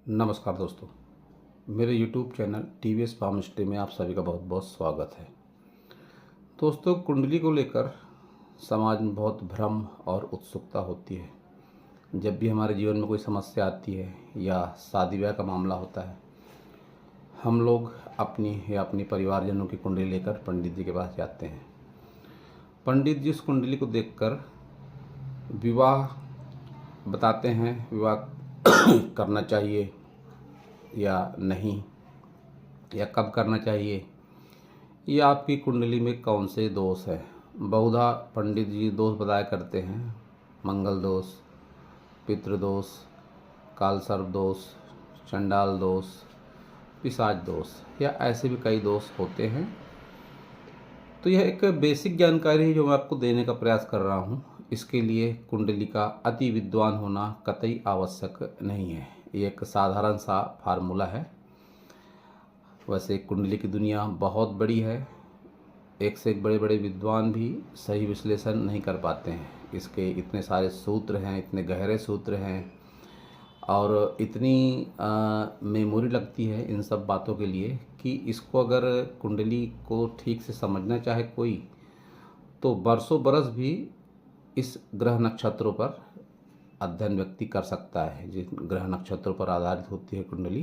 नमस्कार दोस्तों, मेरे YouTube चैनल TVS पामस्टे में आप सभी का बहुत बहुत स्वागत है। दोस्तों, कुंडली को लेकर समाज में बहुत भ्रम और उत्सुकता होती है। जब भी हमारे जीवन में कोई समस्या आती है या शादी ब्याह का मामला होता है, हम लोग अपनी या अपने परिवारजनों की कुंडली लेकर पंडित जी के पास जाते हैं। पंडित जी उस कुंडली को देखकर विवाह बताते हैं, विवाह करना चाहिए या नहीं, या कब करना चाहिए, या आपकी कुंडली में कौन से दोष है। बहुधा पंडित जी दोष बताया करते हैं: मंगल दोष, पितृदोष, काल सर्प दोष, चंडाल दोष, पिशाच दोष, या ऐसे भी कई दोष होते हैं। तो यह एक बेसिक जानकारी है जो मैं आपको देने का प्रयास कर रहा हूँ। इसके लिए कुंडली का अति विद्वान होना कतई आवश्यक नहीं है। ये एक साधारण सा फार्मूला है। वैसे कुंडली की दुनिया बहुत बड़ी है, एक से एक बड़े बड़े विद्वान भी सही विश्लेषण नहीं कर पाते हैं। इसके इतने सारे सूत्र हैं, इतने गहरे सूत्र हैं, और इतनी मेमोरी लगती है इन सब बातों के लिए कि इसको अगर कुंडली को ठीक से समझना चाहे कोई, तो बरसों बरस भी इस ग्रह नक्षत्रों पर अध्ययन व्यक्ति कर सकता है, जिन ग्रह नक्षत्रों पर आधारित होती है कुंडली।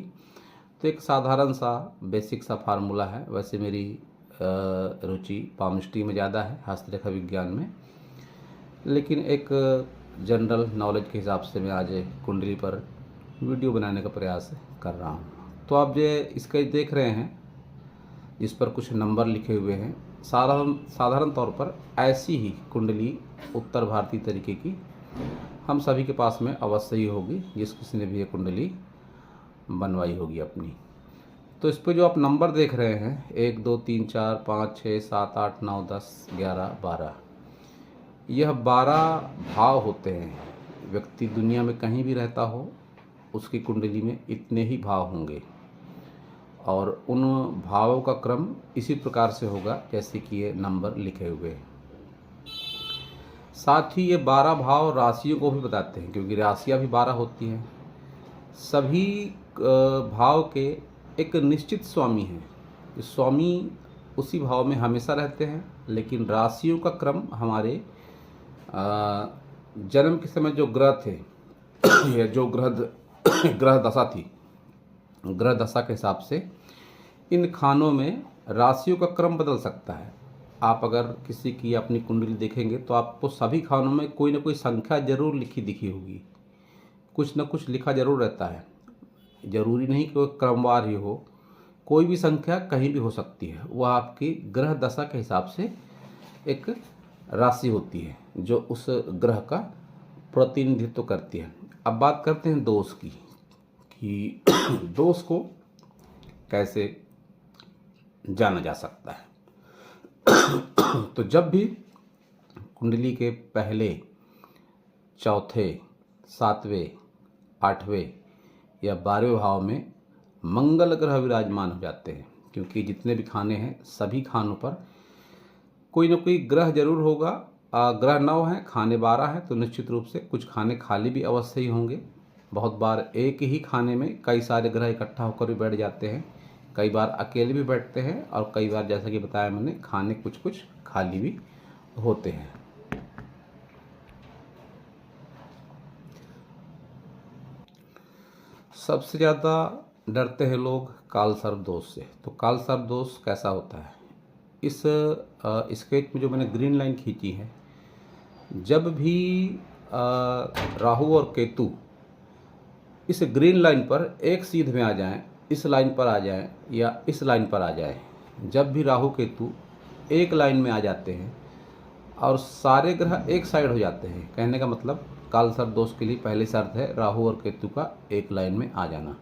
तो एक साधारण सा बेसिक सा फार्मूला है। वैसे मेरी रुचि पामिस्ट्री में ज़्यादा है, हस्तरेखा विज्ञान में, लेकिन एक जनरल नॉलेज के हिसाब से मैं आज कुंडली पर वीडियो बनाने का प्रयास कर रहा हूँ। तो आप जो इसका देख रहे हैं, इस पर कुछ नंबर लिखे हुए हैं। साधारण तौर पर ऐसी ही कुंडली उत्तर भारतीय तरीके की हम सभी के पास में अवश्य ही होगी, जिस किसी ने भी ये कुंडली बनवाई होगी अपनी। तो इस पर जो आप नंबर देख रहे हैं, 1 2 3 4 5 6 7 8 9 10 11 12, यह 12 भाव होते हैं। व्यक्ति दुनिया में कहीं भी रहता हो, उसकी कुंडली में इतने ही भाव होंगे, और उन भावों का क्रम इसी प्रकार से होगा जैसे कि ये नंबर लिखे हुए हैं। साथ ही ये 12 भाव राशियों को भी बताते हैं, क्योंकि राशियाँ भी 12 होती हैं। सभी भाव के एक निश्चित स्वामी हैं। स्वामी उसी भाव में हमेशा रहते हैं, लेकिन राशियों का क्रम हमारे जन्म के समय जो ग्रह थे या जो ग्रह दशा थी, ग्रह दशा के हिसाब से इन खानों में राशियों का क्रम बदल सकता है। आप अगर किसी की अपनी कुंडली देखेंगे तो आपको सभी खानों में कोई ना कोई संख्या जरूर लिखी दिखी होगी, कुछ न कुछ लिखा जरूर रहता है। जरूरी नहीं कि वो क्रमवार ही हो, कोई भी संख्या कहीं भी हो सकती है। वह आपकी ग्रह दशा के हिसाब से एक राशि होती है जो उस ग्रह का प्रतिनिधित्व करती है। अब बात करते हैं दोष की, कि दोष को कैसे जाना जा सकता है। तो जब भी कुंडली के पहले, चौथे, 7वें, 8वें या 12वें भाव में मंगल ग्रह विराजमान हो जाते हैं, क्योंकि जितने भी खाने हैं सभी खानों पर कोई ना कोई ग्रह जरूर होगा। ग्रह 9 हैं, खाने 12 हैं, तो निश्चित रूप से कुछ खाने खाली भी अवश्य ही होंगे। बहुत बार एक ही खाने में कई सारे ग्रह इकट्ठा होकर भी बैठ जाते हैं, कई बार अकेले भी बैठते हैं, और कई बार जैसा कि बताया मैंने, खाने कुछ कुछ खाली भी होते हैं। सबसे ज़्यादा डरते हैं लोग काल सर्प दोष से। तो काल सर्प दोष कैसा होता है? इस स्केच में जो मैंने ग्रीन लाइन खींची है, जब भी राहु और केतु इस ग्रीन लाइन पर एक सीध में आ जाएं, इस लाइन पर आ जाएं या इस लाइन पर आ जाएं, जब भी राहु केतु एक लाइन में आ जाते हैं और सारे ग्रह एक साइड हो जाते हैं, कहने का मतलब काल सर्प दोष के लिए पहली शर्त है राहु और केतु का एक लाइन में आ जाना।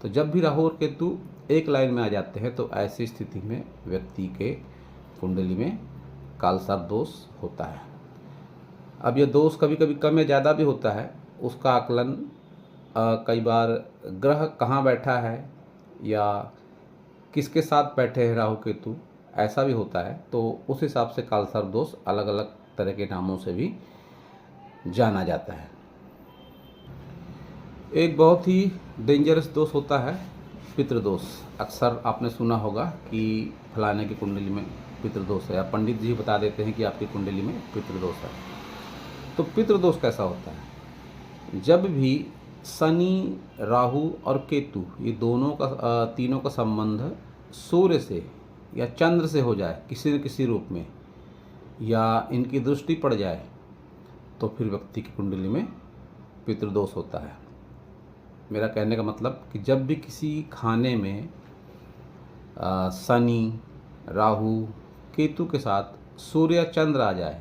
तो जब भी राहु और केतु एक लाइन में आ जाते हैं, तो ऐसी स्थिति में व्यक्ति के कुंडली में काल सर्प दोष होता है। अब यह दोष कभी कभी कम या ज़्यादा भी होता है। उसका आकलन कई बार ग्रह कहाँ बैठा है या किसके साथ बैठे हैं राहु केतु, ऐसा भी होता है। तो उस हिसाब से काल सर्प दोष अलग अलग तरह के नामों से भी जाना जाता है। एक बहुत ही डेंजरस दोष होता है पितृदोष। अक्सर आपने सुना होगा कि फलाने की कुंडली में पितृदोष है, या पंडित जी बता देते हैं कि आपकी कुंडली में पितृदोष है। तो पितृदोष कैसा होता है? जब भी शनि, राहु और केतु, ये दोनों का तीनों का संबंध सूर्य से या चंद्र से हो जाए किसी न किसी रूप में, या इनकी दृष्टि पड़ जाए, तो फिर व्यक्ति की कुंडली में पितृदोष होता है। मेरा कहने का मतलब कि जब भी किसी खाने में शनि, राहु, केतु के साथ सूर्य या चंद्र आ जाए,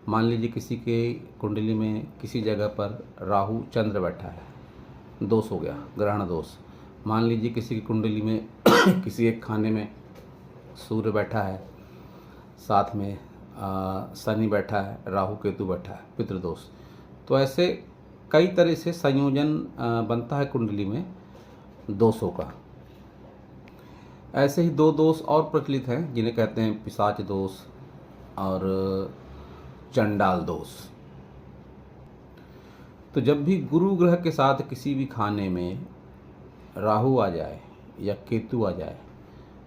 मान लीजिए किसी के कुंडली में किसी जगह पर राहु चंद्र बैठा है, दोष हो गया, ग्रहण दोष। मान लीजिए किसी की कुंडली में किसी एक खाने में सूर्य बैठा है, साथ में शनि बैठा है, राहु केतु बैठा है, पितृदोष। तो ऐसे कई तरह से संयोजन बनता है कुंडली में दोषों का। ऐसे ही दो दोष और प्रचलित हैं जिन्हें कहते हैं पिशाच दोष और चंडाल दोष। तो जब भी गुरु ग्रह के साथ किसी भी खाने में राहु आ जाए या केतु आ जाए,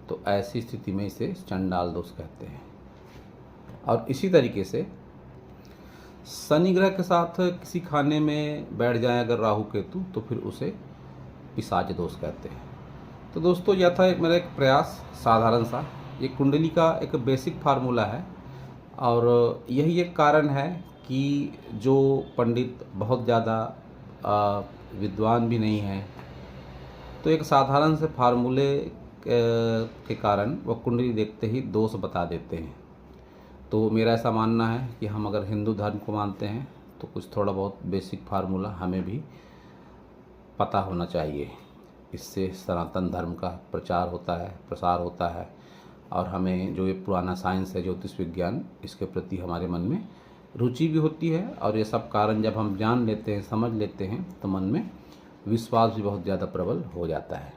तो ऐसी स्थिति में इसे चंडाल दोष कहते हैं। और इसी तरीके से शनि ग्रह के साथ किसी खाने में बैठ जाए अगर राहु केतु, तो फिर उसे पिशाच दोष कहते हैं। तो दोस्तों, यह था मेरा एक प्रयास साधारण सा। ये कुंडली का एक बेसिक फार्मूला है, और यही एक कारण है कि जो पंडित बहुत ज़्यादा विद्वान भी नहीं हैं, तो एक साधारण से फार्मूले के कारण वो कुंडली देखते ही दोष बता देते हैं। तो मेरा ऐसा मानना है कि हम अगर हिंदू धर्म को मानते हैं तो कुछ थोड़ा बहुत बेसिक फार्मूला हमें भी पता होना चाहिए। इससे सनातन धर्म का प्रचार होता है, प्रसार होता है, और हमें जो ये पुराना साइंस है, ज्योतिष विज्ञान, इसके प्रति हमारे मन में रुचि भी होती है। और ये सब कारण जब हम जान लेते हैं, समझ लेते हैं, तो मन में विश्वास भी बहुत ज़्यादा प्रबल हो जाता है।